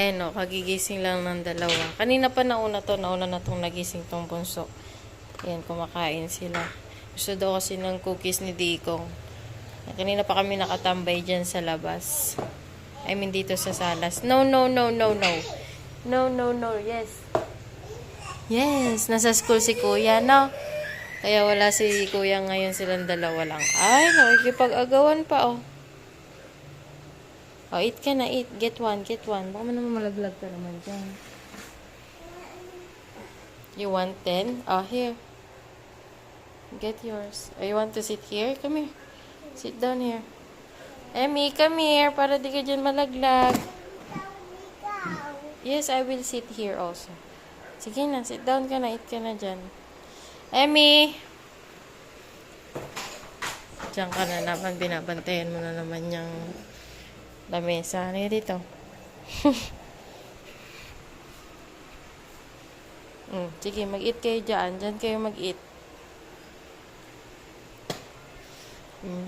Ayan o, kagigising lang ng dalawa. Kanina pa nauna na tong nagising tong bunso. Ayan, kumakain sila. Gusto daw kasi ng cookies ni Dikong. Kanina pa kami nakatambay dyan sa labas. I mean, dito sa salas. No, no, no, no, no. No, no, no, yes. Yes, nasa school si Kuya, no? Kaya wala si Kuya ngayon, silang dalawa lang. Ay, nakikipag-agawan pa, oh. Oh, eat ka na, eat. Get one, get one. Baka naman malaglag ka naman dyan. You want 10? Oh, here. Get yours. Oh, you want to sit here? Come here. Sit down here. Emmy, come here. Para di ka dyan malaglag. Yes, I will sit here also. Sige na, sit down ka na. Eat ka na dyan. Emmy! Diyan ka na naman. Binabantayan mo na naman yung lamesa. Ano dito? Sige, mag-eat kayo dyan. Dyan kayo mag-eat.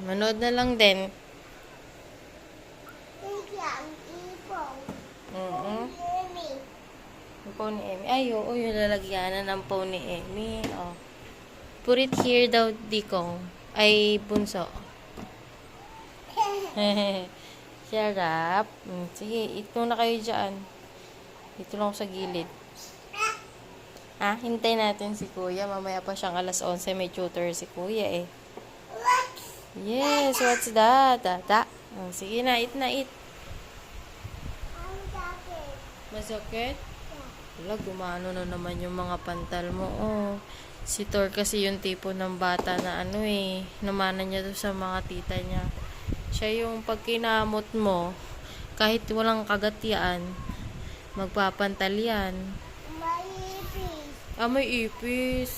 Manood na lang din. Yung phone ni Emmy. Ay, oo, yung lalagyanan ng phone ni Emmy. Oh. Put it here daw, Dikong. Ay, bunso. Shut up. Sige, eat muna kayo dyan. Dito lang ako sa gilid. Hintay natin si Kuya. Mamaya pa siyang 11:00. May tutor si Kuya eh. Yes, what's that? Sige na, eat na, eat. Masakit? Wala, gumano na naman yung mga pantal mo. Oh. Si Thor kasi yung tipo ng bata na namana niya doon sa mga tita niya. Siya yung pag kinamot mo, kahit walang kagat yan, magpapantal yan. May ipis. May ipis.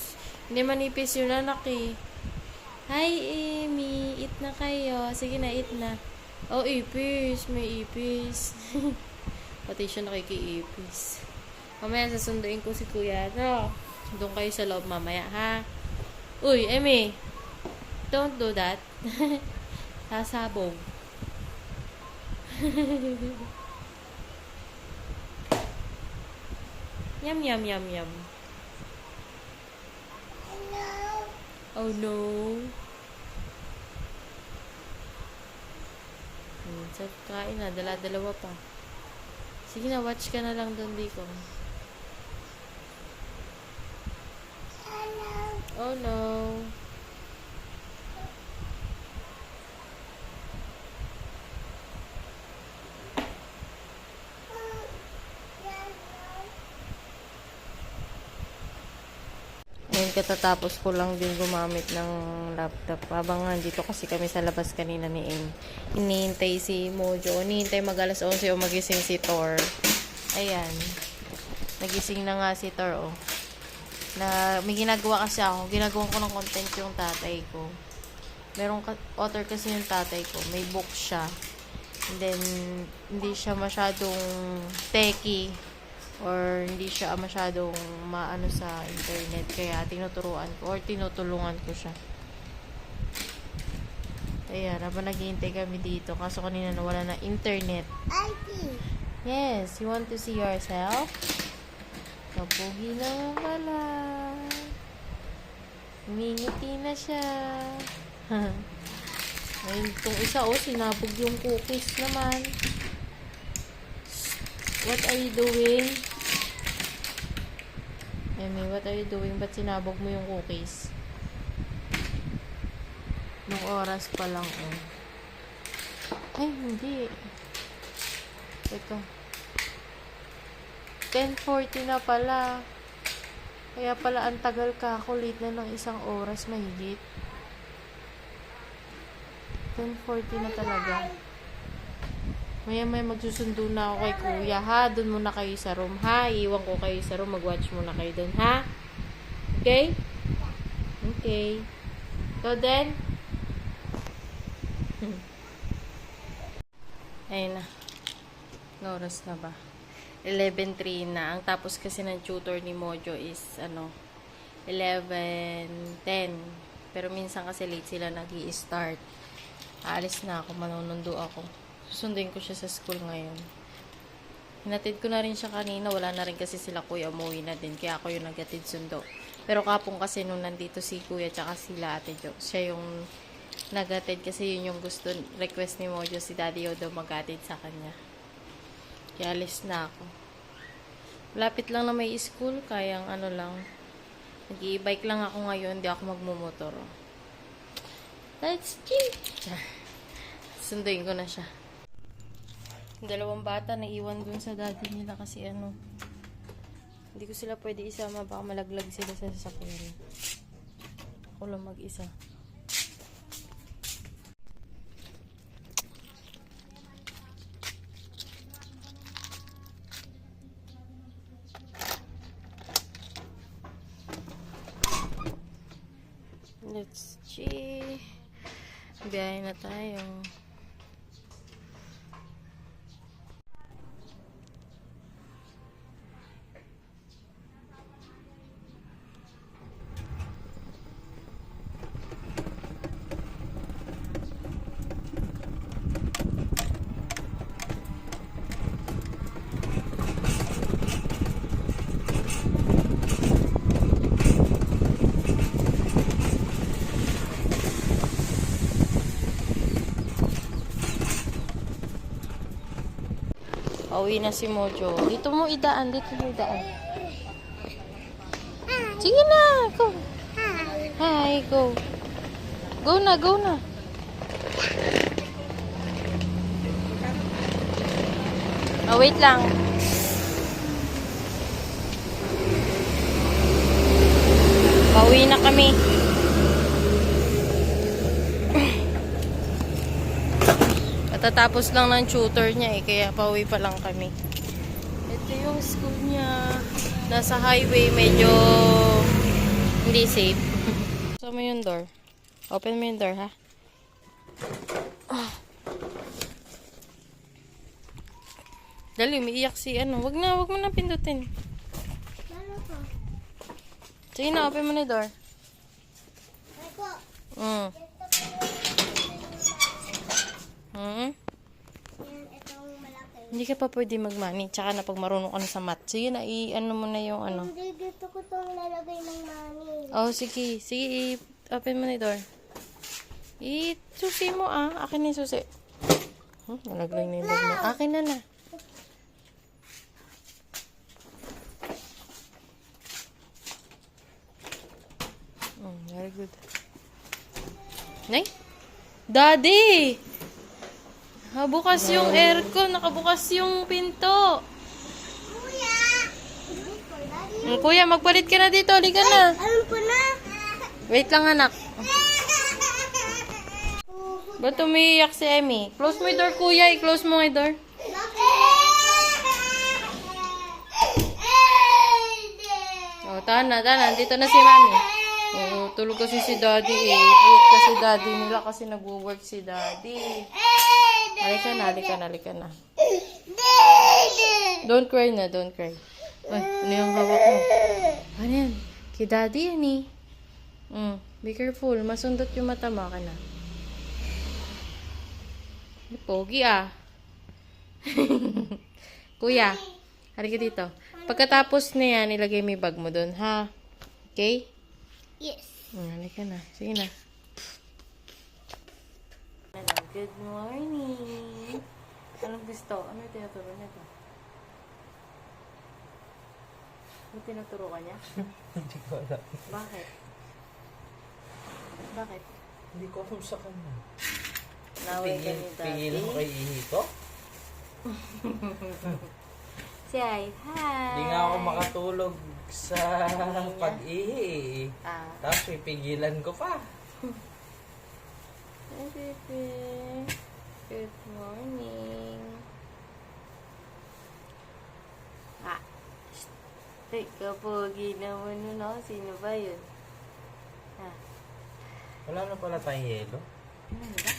Hindi manipis yun, anak eh. Hi, Amy. Eat na kayo. Sige na, eat na. Oh, ipis. May ipis. Pati siya nakikiipis. Mamaya sasunduin ko si Kuya. No? Doon kayo sa loob mamaya, ha? Uy, Amy. Don't do that. Sasabog. Yum, yum, yum, yum. Hello. Oh, no. Sa kain na. Dala-dalawa pa. Sige na, watch ka na lang doon, Diko. Hello. Oh, no. Ayun, katatapos ko lang din gumamit ng laptop. Habang dito kasi kami sa labas kanina ni Em. Hinihintay si Mojo. Hinihintay mag 11:00 o magising si Thor. Ayan. Nagising na nga si Thor, oh. May ginagawa kasi ako. Ginagawa ko ng content yung tatay ko. Merong author kasi yung tatay ko. May book siya. And then, hindi siya masyadong techie. Or hindi siya masyadong maano sa internet. Kaya tinuturuan ko or tinutulungan ko siya. Ayan, habang naghihintay kami dito. Kaso kanina nawala na internet. Ivy. Yes, you want to see yourself? Kapugi naman pala. Humingiti na siya. Ayun, itong isa, sinabog yung cookies naman. What are you doing? Emmy, what are you doing? Ba't sinabog mo yung cookies? Nung oras pa lang, oh. Ay, hindi. Ito. 10:40 na pala. Kaya pala ang tagal ka ako. Late na ng 1 oras mahigit. 10:40 na talaga. Maya-maya magsusundo na ako kay Kuya, ha? Doon muna kayo sa room, ha? Iwan ko kayo sa room. Mag-watch muna kayo doon, ha? Okay? Okay. So then? Ayun na. No oras na ba? 11:03 na. Ang tapos kasi ng tutor ni Mojo is, 11:10. Pero minsan kasi late sila nag-i-start. Aalis na ako, manunundo ako. Susunduin ko siya sa school ngayon. Hinatid ko na rin siya kanina. Wala na rin kasi sila kuya. Umuwi na din. Kaya ako yung naghatid sundo. Pero kapong kasi nung nandito si kuya tsaka sila ate Jo, siya yung naghatid kasi yun yung gusto, request ni Mojo, si Daddy daw maghatid sa kanya. Kaya alis na ako. Lapit lang na may school. Kayang ano lang. Nag-i-bike lang ako ngayon. Hindi ako magmumotor. Let's go! Sunduin ko na siya. Dalawang bata naiwan dun sa daddy nila kasi ano, hindi ko sila pwede isama, baka malaglag sila sa sasakyan. Ako lang mag-isa. Let's see. Biyahe na tayo. Pauwi na si Mojo. Dito mo idaan. Dito mo idaan. Sige na. Go. Hi. Go. Go na. Go na. Oh, wait lang. Pauwi na kami. Katatapos lang ng tutor niya kaya pauwi pa lang kami. Ito yung school niya. Nasa highway, medyo hindi safe. So mo yung door. Open mo yung door, ha? Dali, umiiyak si ano. Wag mo na pindutin. Sige na, open mo na yung door. Hindi ka pa pwede mag-money. Tsaka na pag marunong ka na sa math. Sige na, i-ano mo na yung ano. Hindi, dito ko itong lalagay ng money. Oh, sige. Sige, open mo na yung door. Susi mo, ah. Akin na yung susi. Nalaglag na yung bag mo. Akin na na. Very good. Nay? Daddy! Bukas yung aircon. Nakabukas yung pinto. Kuya, magpalit ka na dito. Halika na. Alam ko na. Wait lang, anak. Ba't umiiyak si Emmy? Close mo yung door, kuya. I-close mo yung door. Oh, tana. Dito na si mami. Oh, tulog kasi si daddy eh. Tulog kasi daddy nila kasi nag-work si daddy. Halika na. Don't cry na, don't cry. Ay, ano yung hawak mo? Ano yan? Kay daddy yan eh. Be careful, masundot yung mata mo ka na. Pogi ah. Kuya, halika dito. Pagkatapos na yan, ilagay mo yung bag mo dun, ha? Okay? Yes. Halika na. Sige na. Good morning. Anong gusto? Ano yung tinuturo niya to? Ano tinuturo ka niya? Hindi ko alam. Bakit? Bakit? Hindi ko alam sa kanya. Naway ka ni daddy. Tingin mo kay Ihi ko? Say hi. Hindi nga ako makatulog sa pag-ihi. Tapos pipigilan ko pa. Hi, baby. Good morning. Ikaw pogi naman nun, no? Sino ba yun? Wala na pala tayong yelo. Ano ba?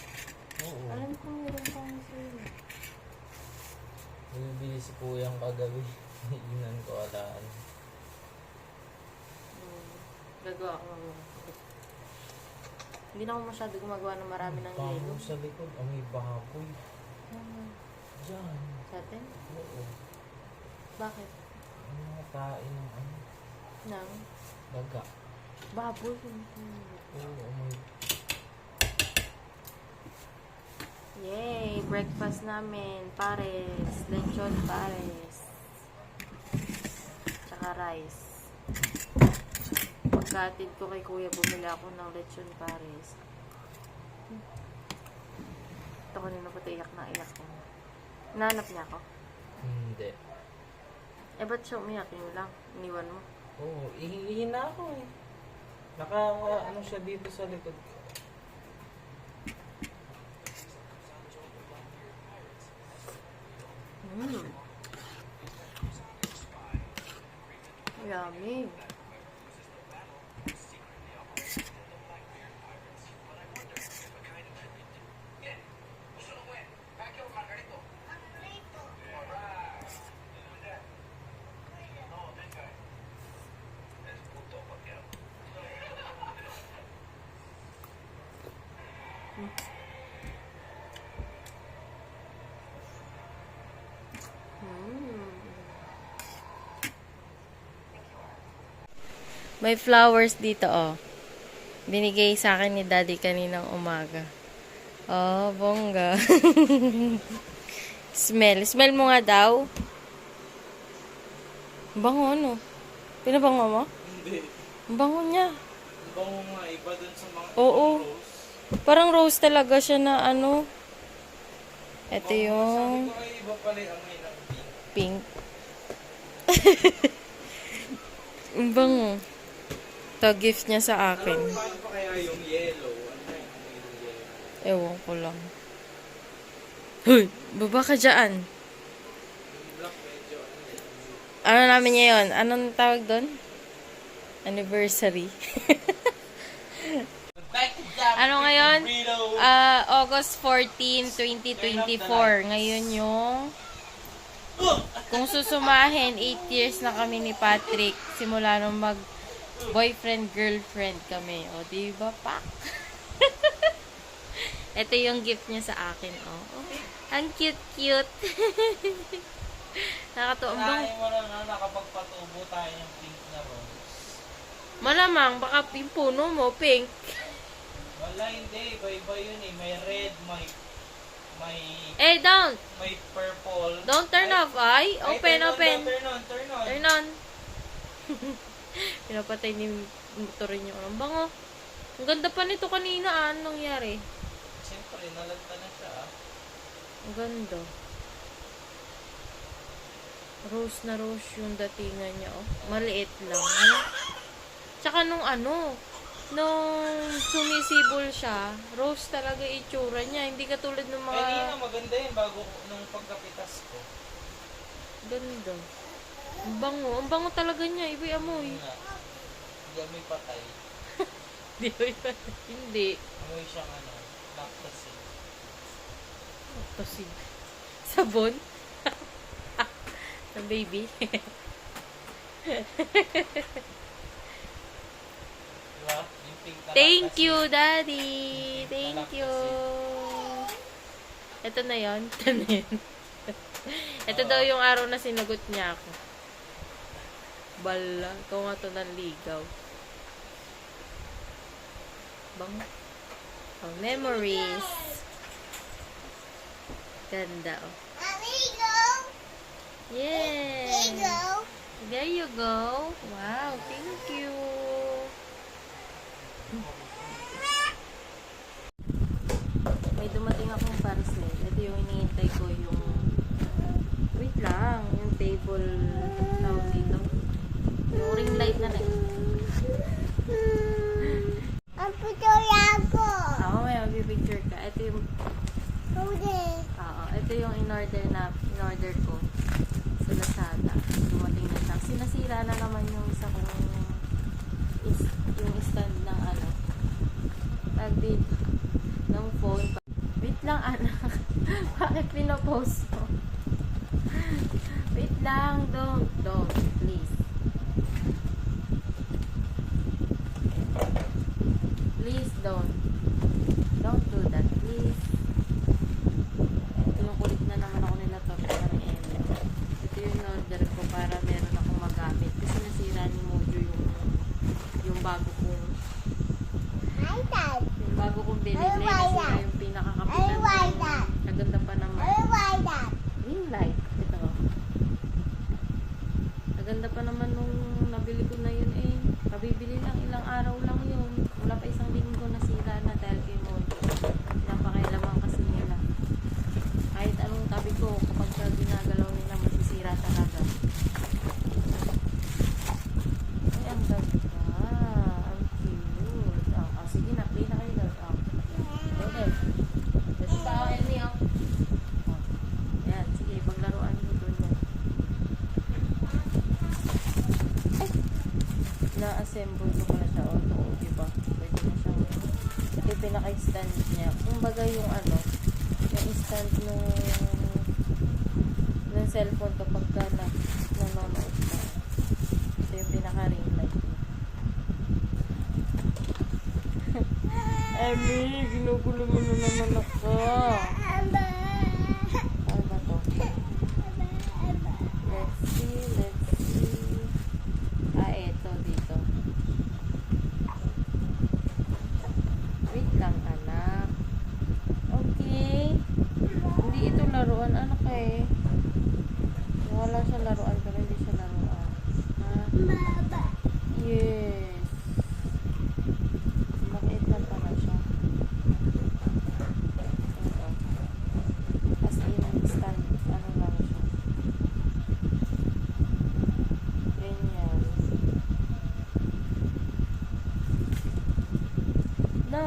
Oo. Alam ko meron pang sa'yo. Bibili si Kuyang kagabi. Inan ko alaan. Gagawa ko mga. Hindi na ako masyado gumagawa ng marami ng yelo. Sa likod, amoy baboy. Diyan. Sa atin? Oo. Bakit? Ano nga tain ng ano? Nang? Daga. Baboy. Oo, may... Yay! Breakfast namin. Pares. Lechon pares. Tsaka rice. Pagkatid ko kay kuya, bumili ako ng lechon pares. Ito kanina pa iyak na iyak ko. Nanap niya ako. Hindi. Eh, ba't siya umiyak? Yun lang. Iniwan mo. Oo, ihingihin na ako eh. Ano siya dito sa likod ko. Yummy. May flowers dito, oh. Binigay sa akin ni Daddy kaninang umaga. Oh, bongga. Smell. Smell mo nga daw. Bango, ano? Pinabango mo? Hindi. Bango niya. Bango nga, iba dun sa mga Oo. rose. Parang rose talaga siya na ano. Ito Sabi yung ko ay iba pala yung amoy ng pink. pink. Ang bango. Ito, gift niya sa akin. Paano pa kaya yung yellow? Ano na yung amoy ng yellow? Ewan ko lang. Hoy! Baba ka dyan. Yung black medyo Ano namin niya yun? Anong tawag doon? Anniversary. Ano ngayon? August 14, 2024. Ngayon yung kung susumahin, 8 years na kami ni Patrick. Simula nung boyfriend, girlfriend kami. O, diba, pak? Ito yung gift niya sa akin, oh. Ang cute-cute. Nakatuwa. Kaya mo na nakapagpatubo tayo ng pink na rose. Malamang, baka yung puno mo, pink. Wala, hindi. Iba-iba yun eh. May red, may Eh, don't purple. turn off, ay. Ay, Open. turn on. Turn on. Pinapatay ni motorin yung ang bango. Ang ganda pa nito kanina, anong nangyari? Siyempre, nalagta na siya ah. Ang ganda. Rose na rose yung datingan niya, oh. Maliit lang. Ano? Tsaka nung sumisibol siya, rose talaga itsura niya. Hindi katulad ng mga... Kanina maganda yun bago nung pagkapitas ko. Ganda. Ang bango. Ang bango talaga niya. Iba amoy. Nga. Hindi amoy patay. Hindi. Amoy siyang lactacid. Tosig. Sabon? Sa baby? Diba? Yung pink na Thank lactacid. you, Daddy. Pink na Thank you. Ito na yun. Ito daw yung araw na sinagot niya ako. Bala. Ikaw nga to ng ligaw. Bang. Oh, memories. Ganda, oh. Amigo! Yes. Amigo! There you go. Wow, thank you. May dumating akong parcel. Ito yung iniintay ko yung... Wait lang. Yung table... Tawag dito. Yung ring light na rin. Ang putoy ako! Ako may mag-picture ka. Ito yung... Huli! Oo. Ito yung in-order ko. Sa Lazada. Dumating na siya. Sinasira na naman yung isa kong... yung stand ng tag dito. Ng phone. Wait lang, anak. Bakit pinopost mo? Wait lang. Don't. Please. Please don't. Don't do that. Please. Ito yung kulit na naman ako nila to. Ito yung order ko yung stand niya. Kumbaga yung ano, yung stand ng cellphone kapag ka nanonood ka. Ito yung pinaka-ring light niya. Emi, ginugulo mo na naman ako. Ano ba to? Let's see. Eto dito. Wait lang, anak. Okay. Hindi ito laruan, anak eh. Wala siya laruan, pero hindi siya laruan. Ha? Yes. Maliit lang pala siya. Ito. As in, stand, ano lang siya. Ganyan. No!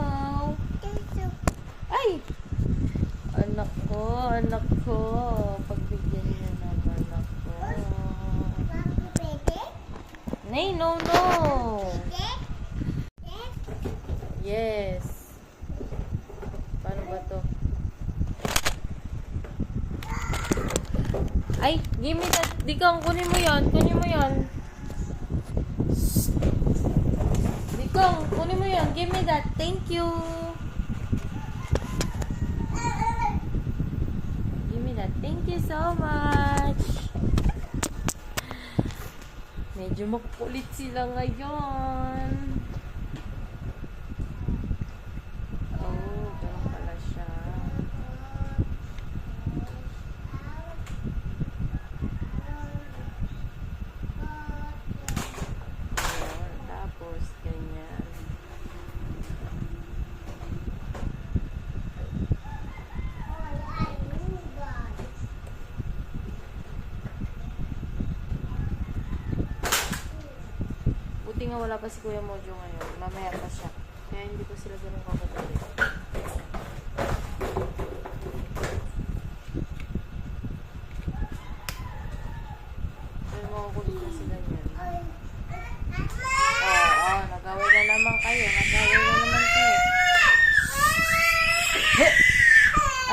Ay! Anak ko. Pagbigyan niyo naman ako. Nay, no. Yes. Paano ba to? Ay, give me that. Dikong, kunin mo yon. Dikong, kunin mo yon. Give me that. Thank you. Give me that. Thank you so much. Medyo makukulit sila ngayon. Oh, ganun pala siya. Ayan, tapos ganyan. Buti nga wala pa si Kuya Mojo ngayon. Mamaya pa siya. Kaya hindi ko sila ganun kakadali. Pero makukulit na sila niyan. Oo, nag-away na naman kayo.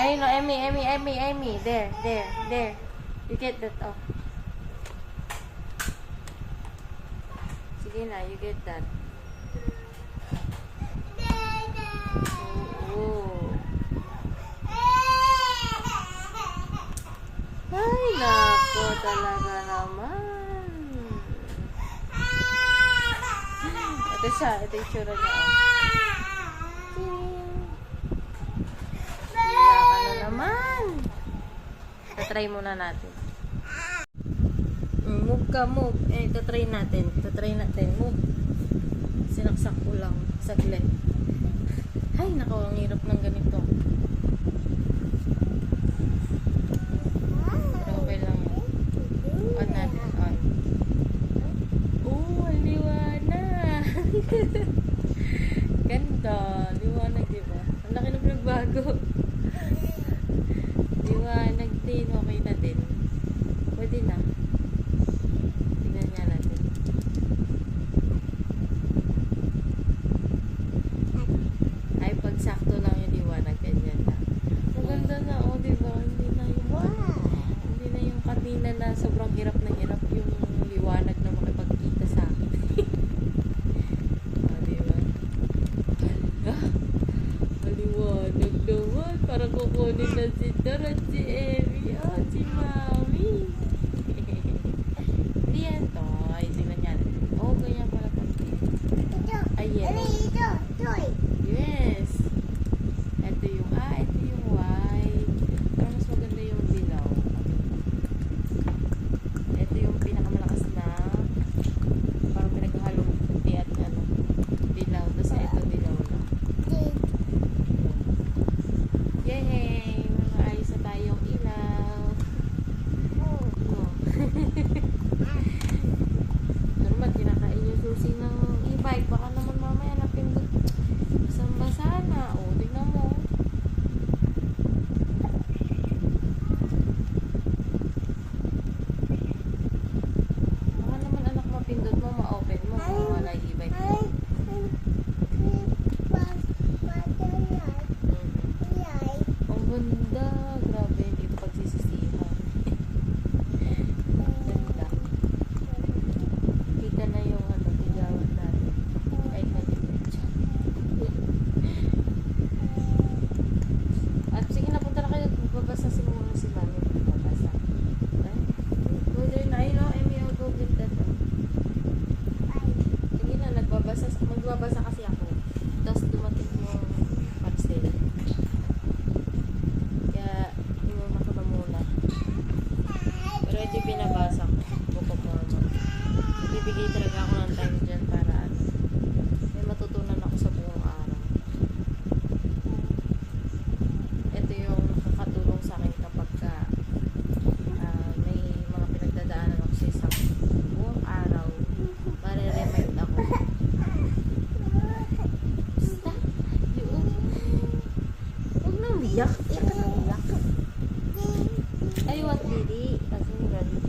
Ayun no, Emmy. There. You get that, oh. Sige na, you get that. Oo. Ay, nako talaga naman. Ito siya, ito yung tsura niya. Hila ka na naman. Tatry muna natin. Move ka, move. Tatry natin. Move. Sinaksak ko lang. Saglit. Ay, nako, ang hirap ng ganito. Pero okay lang yun. On natin, on. Oh, liwanag. Ganda. Liwanag, diba? Ang laki na pinagbago. Liwanag din. Okay na din. Pwede na. Tingnan nga natin. Ay, pag sakto lang yung liwanag, ganyan na. Maganda na, oh, diba? Hindi na yung kanina na sobrang hirap na hirap yung liwanag na makipagkita sa akin. Oh, diba? Hala! Maliwanag naman. Parang kukunin na si Dora at si Emmy. Oh, si Mami. Hindi yan to. Ay, tingnan niya. Oh, ganyan pala pag ay, yellow. Yes. Ito yung white. Pero mas maganda yung dilaw. Ito yung pinakamalakas na parang pinaghalong puti at ano, dilaw. Tapos ito dilaw na. Yay! Maayos na tayong ilaw. Oh. Normal, kinakain yung susi ng e-bike. Baka naman mamaya napindot. Basang-basa na. O, tignan mo. Baka naman anak mapindot mo, ma-open mo kung wala e-bike mo. Iyak. Iyak ka na. Iyak. Ay, what didi? Kasi nagalit.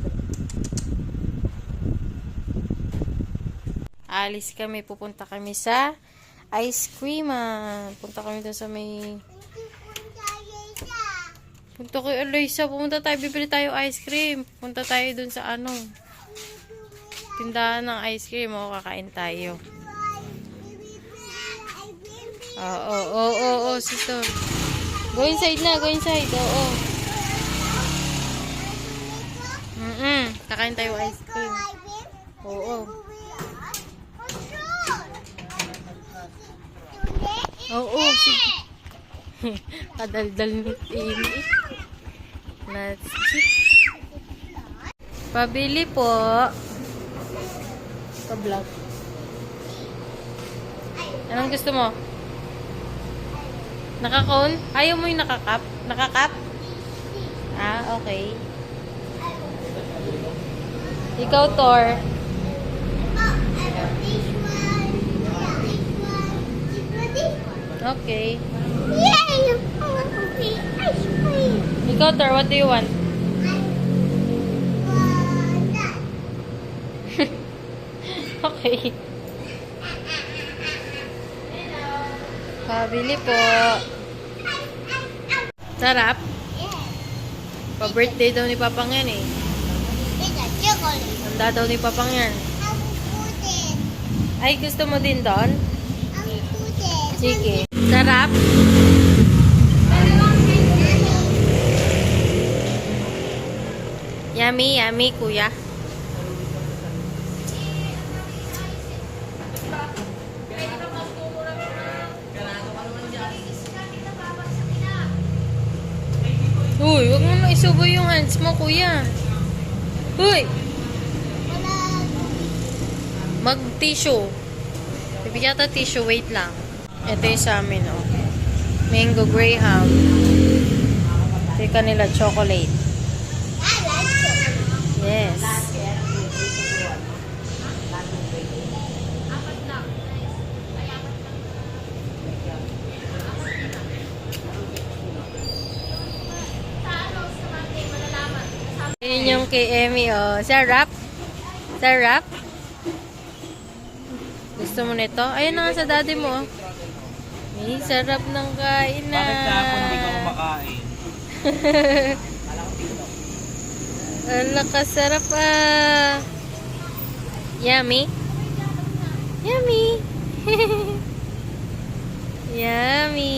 Alis kami. Pupunta kami sa ice cream. Punta kami doon sa may... Punta kay Alyssa. Pumunta tayo. Bibili tayo ice cream. Punta tayo doon sa ano. Tindahan ng ice cream. O, kakain tayo. Oo, sister. Go inside na, go inside. Oo. Kakain tayo ice cream. Oo. Oo, sige. Kadaldal ni Amy. Let's see. Pabili po. Pa-vlog. Anong gusto mo? Naka-cone? Ayaw mo yung nakakap? Nakakap? Ah, okay. Ikaw, Thor. Okay. Yay! I want to be ice cream. Ikaw, Thor, what do you want? Okay. Pabili po. Sarap. Pa-birthday daw ni Papang yan eh. It's a chocolate. Handa daw ni Papang yan. Ang putin. Ay, gusto mo din doon? Ang putin. Sige. Sarap. Yummy, yummy, kuya. Uy, wag mo na isubo yung hands mo, kuya. Uy! Mag-tissue. Bibigyan ta tissue, wait lang. Ito yung sa amin, oh. Mango Graham. Ito yung kanila, chocolate. Yes. Yun yung kay Emmy, oh. Sarap? Sarap? Gusto mo nito? Ayun na nga sa daddy mo, oh. May sarap ng kain na. Bakit kahapon hindi ka kumakain? Ala, kasarap ah. Yummy? Yummy! Yummy!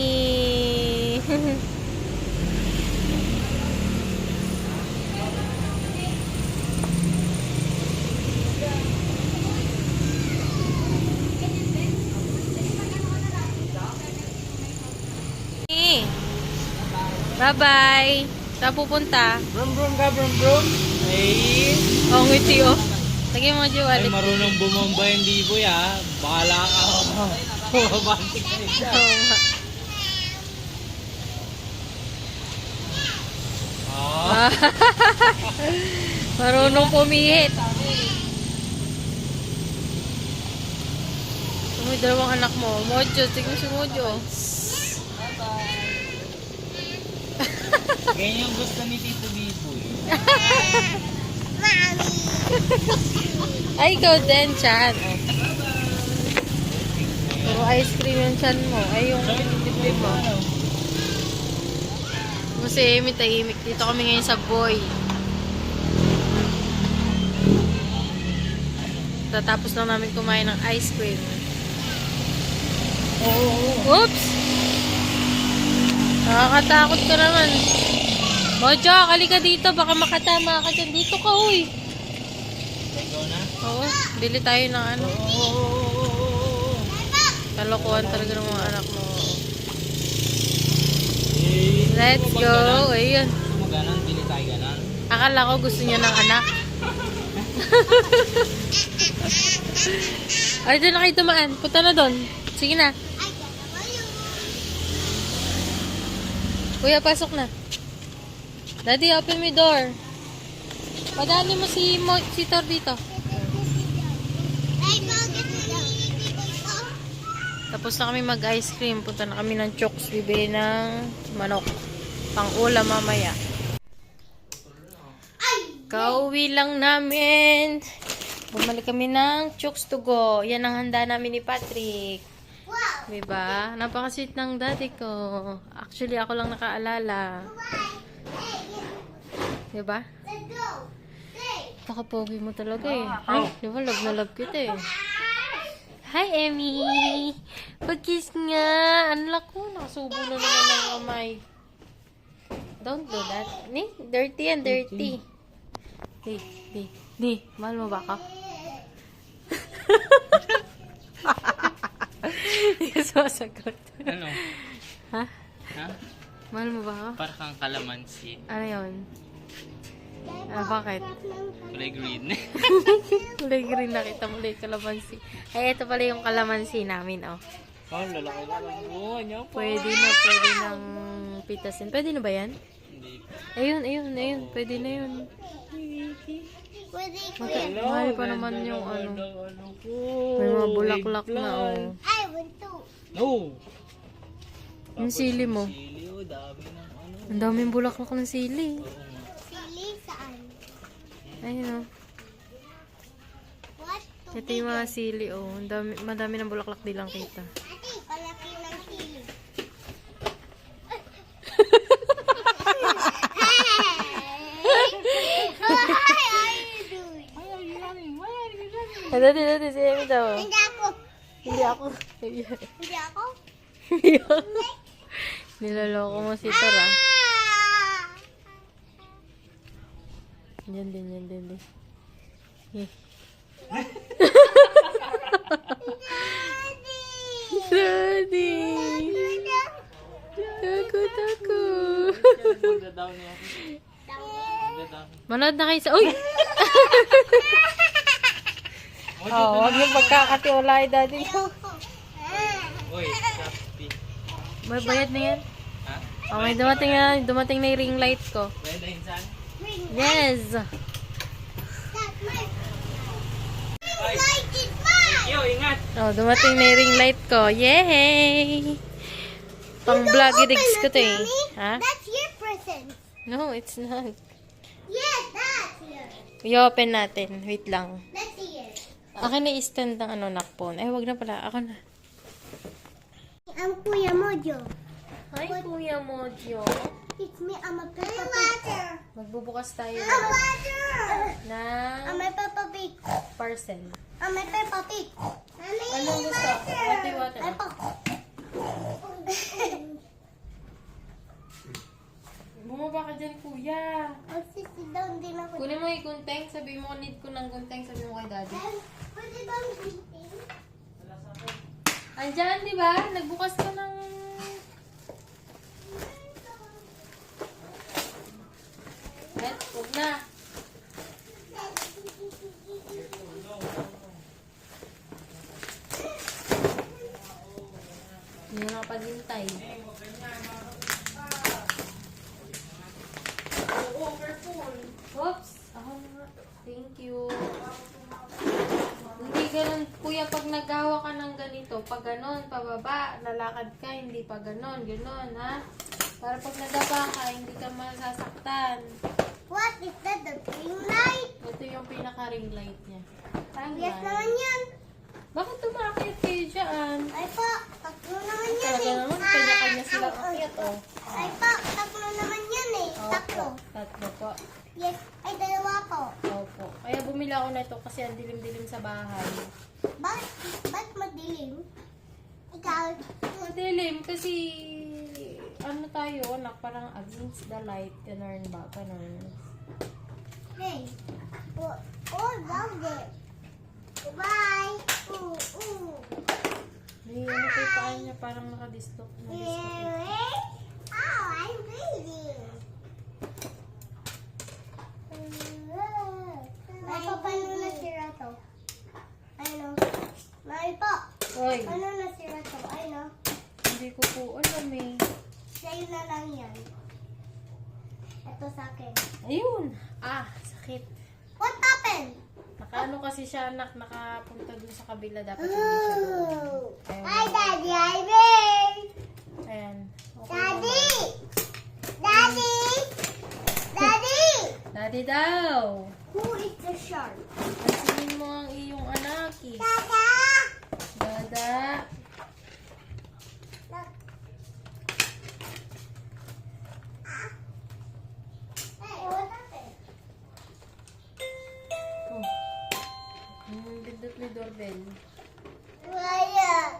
Bye-bye! Saan pupunta? Brum brum ka, brum brum. Ay, Oh, ngiti oh. Lagyan mo dyan ay wallet. marunong bumomba yung liboy ah. Bahala ka. Bumabantik ka siya. Oo nga. Ah, Marunong pumihit. Ito mo yung dalawang anak mo. Mojo, tignan si Mojo. ganyan yung gusto ni Tito Biboy. Mami. Ay, ikaw din, Chan. Oh. Puro ice cream yung Chan mo. Ay, yung pinitipid mo. Kasi Amy, tahimik. Dito kami ngayon sa Boy. Tatapos lang namin kumain ng ice cream. Oops! Nakakatakot ka naman. Mojo, halika dito. Baka makatama ka dyan. Dito ka, uy. Ikaw na? Oo, bili tayo ng ano. Kalokohan talaga ng mga anak mo. Let's go. Ayun. Gusto mo ganon? Bili tayo ganon. Akala ko gusto niya ng anak. Ay, doon na kayo dumaan. Punta na doon. Sige na. Kuya, pasok na. Daddy, open my door. Padali mo si Thor dito. Tapos na kami mag-ice cream. Punta na kami ng Chokes. Bibili ng manok. Pang ulam mamaya. Kauwi lang namin. Bumalik kami ng Chokes to go. Yan ang handa namin ni Patrick. Wow. Diba? Napaka-sweet ng daddy ko. Actually, ako lang nakaalala. Diba? Let's go. Stay. Nakapogi mo talaga eh. Ay, diba? Love na love kita eh. Hi, Emmy! Pag-kiss nga! Ano ko? Nakasubo na naman ng kamay. Don't do that. Ni, dirty yan, dirty. Di, mahal mo ba ako? Hindi ka sumasagot. Ano? Ha? Ha? Mahal mo ba ako? Para kang kalamansi. Ano yun? Ah, bakit? Kulay green. Kulay green na kita, mulay kalamansi. Ay, ito pala yung kalamansi namin, oh. Oh, lalaki na lang buhay niya po. Pwede nang pitasin. Pwede na ba yan? Hindi. Ayun. Pwede na yun. Pwede ko. Mahal pa naman yung ano. Ano ko? May mga bulaklak na, oh. I want to. No! Yung sili mo. Sili, oh, dami ng ano. Ang daming bulaklak ng sili. Oo nga. Sili saan? Ayun, oh. What? Ito yung mga sili, oh. Madami ng bulaklak, di lang kita. Ate, palaki ng sili. Dati, si Amy daw. Hindi ako. Hindi ako. Hindi ako. Hindi ako. Niloloko mo si Tara. Ah! Yan din. Eh. Daddy! Takot. Magda-down niya. Magda-down. Manood na kayo sa... Uy! Oh, wag yung pagkakatiwala ay daddy mo. Uy, Shopee. May bayad na yan. Ha? Oh, may dumating na yung ring light ko. Bayad na insan? Yes! That's my light is mine. Yo, ingat! Oh, dumating na yung ring light ko. Yay! Pang vloggy digs ko to eh. Ha? That's your present. No, it's not. Yes, that's yours. I-open natin. Wait lang. Let's see it. Akin na i-stand ng ano, nakpon. Ay, wag na pala. Ako na. I'm Kuya Mojo. Hi, Kuya Mojo. It's me. I'm a Peppa Pig. Magbubukas tayo I'm water. ng I'm a Peppa Pig. parcel. I'm a Peppa Pig. Anong gusto? Water. Bumaba ka dyan, kuya. Ang sisi down din ako. Kunin mo yung gunteng. Sabi mo, need ko ng gunteng. Sabi mo kay daddy. Pwede bang gunting? Andyan, di ba? Nagbukas ka ng... Huwag na. Hindi na nakapaghintay. Oops! Ako na. Thank you. Hindi ganun, kuya, pag naghawa ka ng ganito, pag ganon, pababa, lalakad ka, hindi pa ganon, ha? Para pag nadapa ka, hindi ka masasaktan. What is that? The green light? Ito yung pinaka-ring light niya. Yes naman yan. Bakit tumakit kayo dyan? Ay po, tatlo naman yan Talaga eh. naman, kanya-kanya silang akyat, oh. Ay po, tatlo naman yan eh. Tatlo. Tatlo po. Yes, ay dalawa po. Opo. Kaya bumili ako na ito kasi ang dilim-dilim sa bahay. Ba't madilim? Ikaw, Madilim kasi ano tayo, anak, parang against the light, ganun ba? Ganun. hey. Oh, love it. Bye. Ooh, ooh. May ano kay paan niya, parang nakadislok na dislok. Oh, I'm breathing. May pa, paano nasira to? Ano? May po, Hoy, paano nasira to? Ano? hindi ko po alam eh. Sa'yo na lang yan. Ito sa akin. Ayun! Ah, sakit. What happened? Nakaano kasi siya, anak, nakapunta dun sa kabila. Dapat hindi siya doon. Ayun. Hi, Daddy. I made. Ayan. Okay Daddy. naman. Daddy. Daddy. Daddy daw. Who is the shark? Pansinin mo ang iyong anak, eh. Dada. Dada. Hey, what happened? Oh. Bindot may doorbell. Ryan.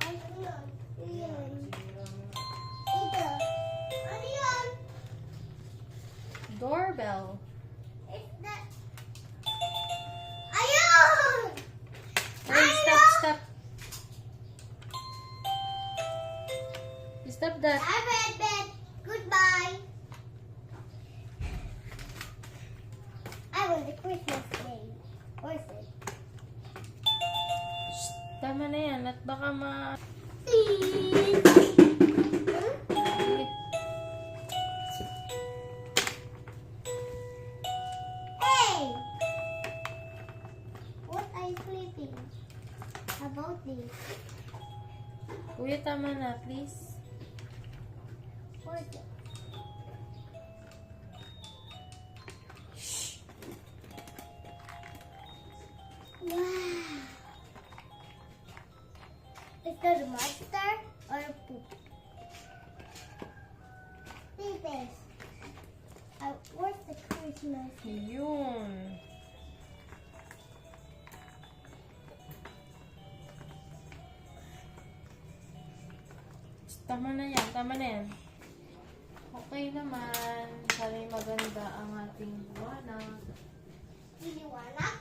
Ano yun? Iyan. Ito. Ano yun? Doorbell. It's that. Ayun! Hey, stop, stop. Stop that. I read bed. Goodbye. I want the Christmas day. Where's it? Tama na yan. At baka ma... Hey! What are you sleeping? How about this? Kuya, tama na, please. Where's it? Wow. Is that a monster or a poop? Babies. Where's the Christmas? Yun. Tama na yan, tama na yan. Okay naman. Sana'y maganda ang ating buwanag. Iniwanak?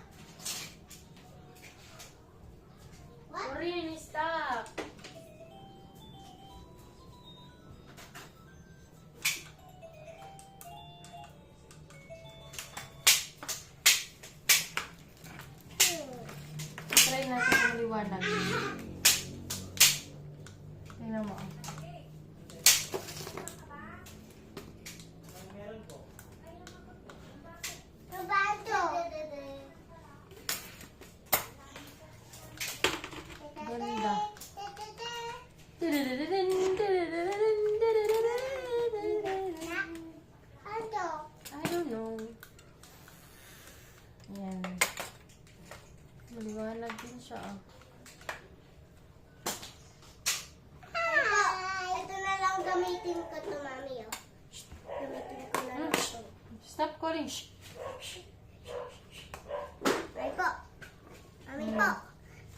What? Corinne, stop! Try natin ang liwanag. Tingnan mo. Roberto. Ganda. Ano? I don't know. Ayan. Maliwanag din siya. Ah. Ito na lang gamitin ko to, mami. Oh. Gamitin ko na lang to. Stop calling. Shh. Ay po. Mami po.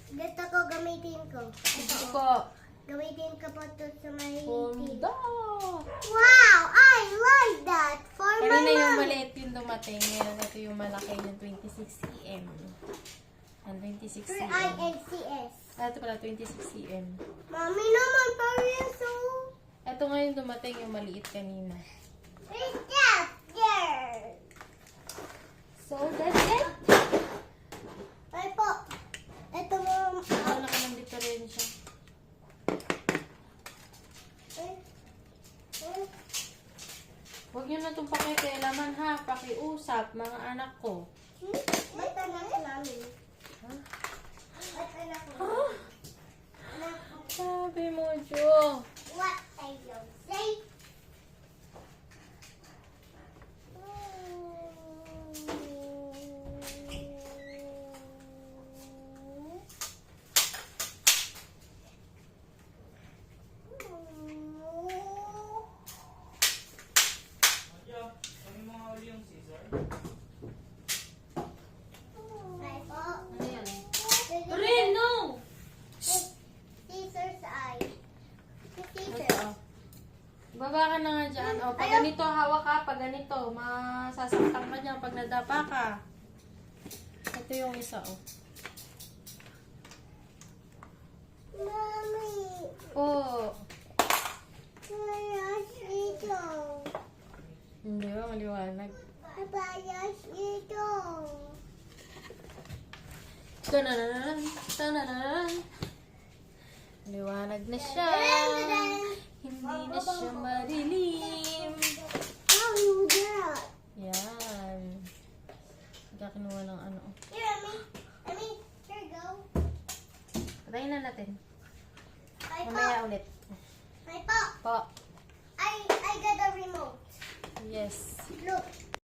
Gusto ko gamitin ko. Gusto ko. Gamitin ko po to sa may Ganda. Wow! I like that! For my Kanina yung mom. maliit yung dumating. Ngayon ito yung malaki yung 26 cm. Ang 26 For cm. INCS. Ito pala 26 cm. Mami naman, parang so... Ito ngayon dumating yung maliit kanina. Where's that? There! So that's it. Ay po. Ito mo. Wala ka ng diferensya. Huwag nyo na itong pakikialaman ha. Pakiusap, mga anak ko. Ba't anak namin? Ha? Ba't anak namin? Anak ko. Sabi mo, Jo. What I don't say. Ay po. Ano yan? Rin, no! Scissors eye. Scissors. Ito. Baba ka na nga dyan. O, pag ganito, hawak ka. Pag ganito, masasaktan ka dyan. Pag nadapa ka. Ito yung isa, oh. Mommy. Oh. Parang ito. Hindi ba, maliwanag. Parang ito. Tanananan, tanananan. Maliwanag na siya. Hindi na siya madilim. How you that? Yan. natin. Ay po. Mamaya ulit. Ay po. Po. I got a remote. Yes. Look.